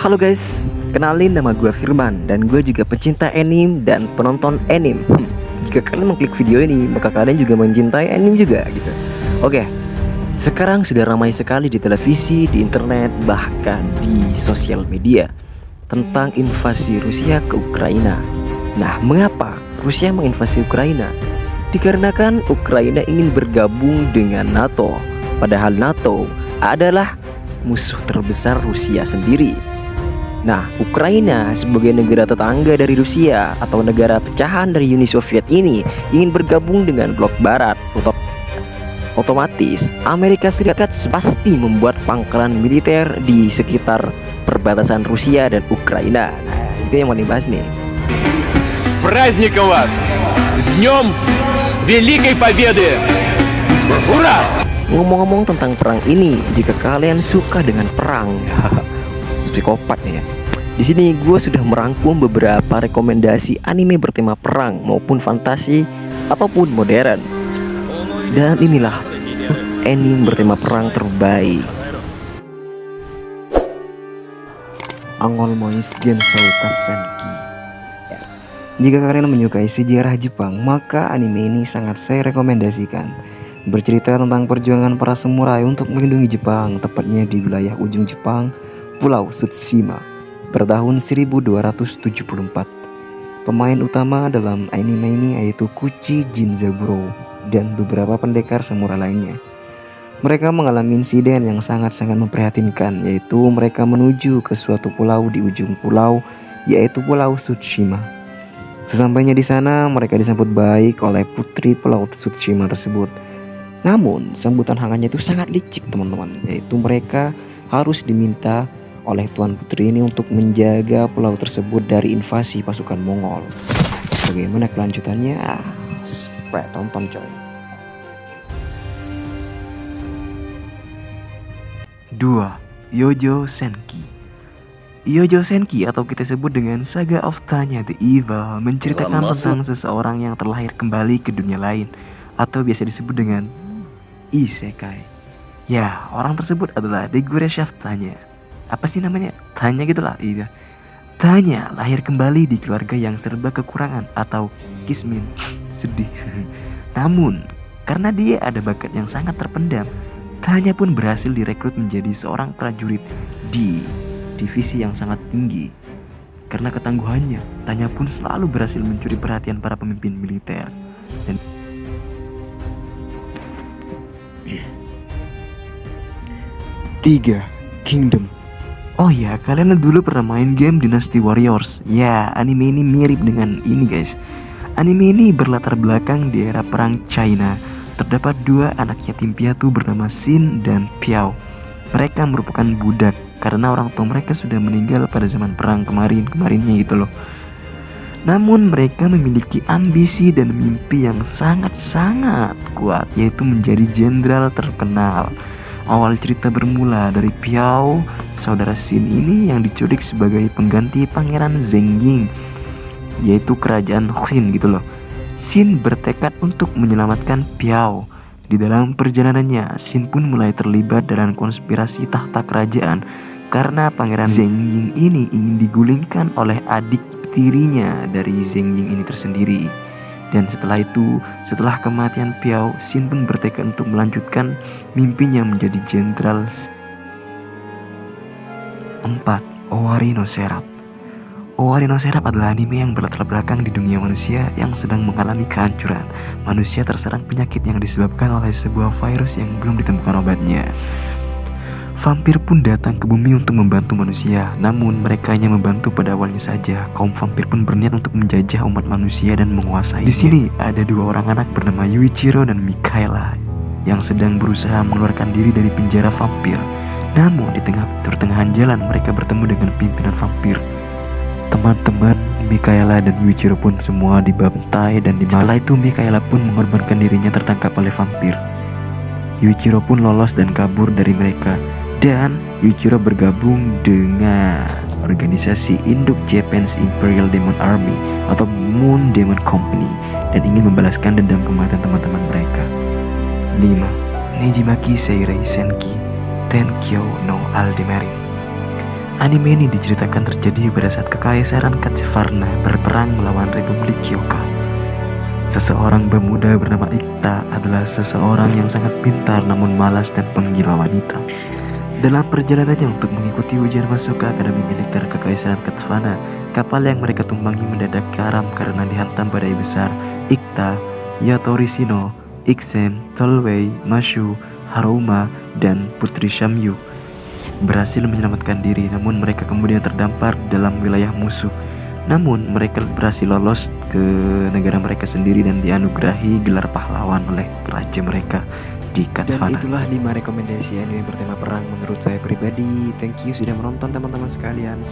Halo guys, kenalin nama gue Firman dan gue juga pecinta anime dan penonton anime. Jika kalian mengklik video ini, maka kalian juga mencintai anime juga gitu. Oke, sekarang sudah ramai sekali di televisi, di internet, bahkan di sosial media tentang invasi Rusia ke Ukraina. Nah, mengapa Rusia menginvasi Ukraina? Dikarenakan Ukraina ingin bergabung dengan NATO, padahal NATO adalah musuh terbesar Rusia sendiri. Nah, Ukraina sebagai negara tetangga dari Rusia atau negara pecahan dari Uni Soviet ini ingin bergabung dengan blok barat. Otomatis Amerika Serikat pasti membuat pangkalan militer di sekitar perbatasan Rusia dan Ukraina. Nah, itu yang mau dibahas nih. С праздником вас! С днем Великой Победы! Ура! Ngomong-ngomong tentang perang ini, jika kalian suka dengan perang, psikopat nih ya. Di sini gue sudah merangkum beberapa rekomendasi anime bertema perang maupun fantasi ataupun modern. Dan inilah anime bertema perang terbaik. Angol Mois Gensou Tasenki. Jika kalian menyukai sejarah Jepang, maka anime ini sangat saya rekomendasikan. Bercerita tentang perjuangan para samurai untuk melindungi Jepang, tepatnya di wilayah ujung Jepang, Pulau Tsushima, pada tahun 1274. Pemain utama dalam anime ini yaitu Kuchi Jinzaburo dan beberapa pendekar samurai lainnya. Mereka mengalami insiden yang sangat-sangat memprihatinkan, yaitu mereka menuju ke suatu pulau di ujung pulau, yaitu Pulau Tsushima. Sesampainya di sana, mereka disambut baik oleh putri Pulau Tsushima tersebut. Namun, sambutan hangatnya itu sangat licik teman-teman, yaitu mereka harus diminta oleh Tuan Putri ini untuk menjaga pulau tersebut dari invasi pasukan Mongol. Bagaimana kelanjutannya? Tonton coy. 2. Yojo Senki. Yojo Senki atau kita sebut dengan Saga of Tanya the Evil menceritakan tentang seseorang yang terlahir kembali ke dunia lain atau biasa disebut dengan Isekai. Ya, orang tersebut adalah Deguresha Tanya. Apa sih namanya? Tanya gitulah. Iya. Tanya lahir kembali di keluarga yang serba kekurangan atau kismin. Sedih. Namun, karena dia ada bakat yang sangat terpendam, Tanya pun berhasil direkrut menjadi seorang prajurit di divisi yang sangat tinggi. Karena ketangguhannya, Tanya pun selalu berhasil mencuri perhatian para pemimpin militer. Dan 3. Kingdom. Oh ya, kalian dulu pernah main game Dynasty Warriors? Ya, anime ini mirip dengan ini guys. Anime ini berlatar belakang di era perang China. Terdapat dua anak yatim piatu bernama Xin dan Piao. Mereka merupakan budak karena orang tua mereka sudah meninggal pada zaman perang kemarinnya gitu loh. Namun mereka memiliki ambisi dan mimpi yang sangat-sangat kuat, yaitu menjadi jenderal terkenal. Awal cerita bermula dari Piao, saudara Xin ini yang diculik sebagai pengganti Pangeran Zheng Ying, yaitu kerajaan Qin gitu loh. Xin bertekad untuk menyelamatkan Piao. Di dalam perjalanannya, Xin pun mulai terlibat dalam konspirasi tahta kerajaan karena Pangeran Zheng Ying ini ingin digulingkan oleh adik tirinya dari Zheng Ying ini tersendiri. Dan setelah itu, setelah kematian Piao, Xin pun bertekad untuk melanjutkan mimpinya menjadi jenderal. 4. Owari no Seraph. Owari no Seraph adalah anime yang berlatar belakang di dunia manusia yang sedang mengalami kehancuran. Manusia terserang penyakit yang disebabkan oleh sebuah virus yang belum ditemukan obatnya. Vampir pun datang ke bumi untuk membantu manusia, namun mereka hanya membantu pada awalnya saja. Kaum vampir pun berniat untuk menjajah umat manusia dan menguasainya. Di sini ada dua orang anak bernama Yuichiro dan Mikaela yang sedang berusaha mengeluarkan diri dari penjara vampir. Namun di pertengahan jalan mereka bertemu dengan pimpinan vampir. Teman-teman Mikaela dan Yuichiro pun semua dibantai dan dimalah. Setelah itu Mikaela pun mengorbankan dirinya tertangkap oleh vampir. Yuichiro pun lolos dan kabur dari mereka. Dan Yuichiro bergabung dengan organisasi induk Japan's Imperial Demon Army atau Moon Demon Company dan ingin membalaskan dendam kematian teman-teman mereka. 5. Nejimaki Seirei Senki Tenkyo no Aldemarin. Anime ini diceritakan terjadi pada saat Kekaisaran Katsuvarna berperang melawan Republik Kyoka. Seseorang pemuda bernama Ikta adalah seseorang yang sangat pintar namun malas dan penggila wanita. Dalam perjalanannya untuk mengikuti ujian masuk ke Akademi Militer Kekaisaran Katsuvarna, kapal yang mereka tumpangi mendadak karam karena dihantam badai besar. Ikta, Yatori Shino, Ixen, Tolwei, Mashu, Haruma, dan Putri Shamyu berhasil menyelamatkan diri, namun mereka kemudian terdampar dalam wilayah musuh. Namun mereka berhasil lolos ke negara mereka sendiri dan dianugerahi gelar pahlawan oleh raja mereka di Katsuvarna. Dan itulah 5 rekomendasi anime bertema perang menurut saya pribadi. Thank you sudah menonton teman-teman sekalian.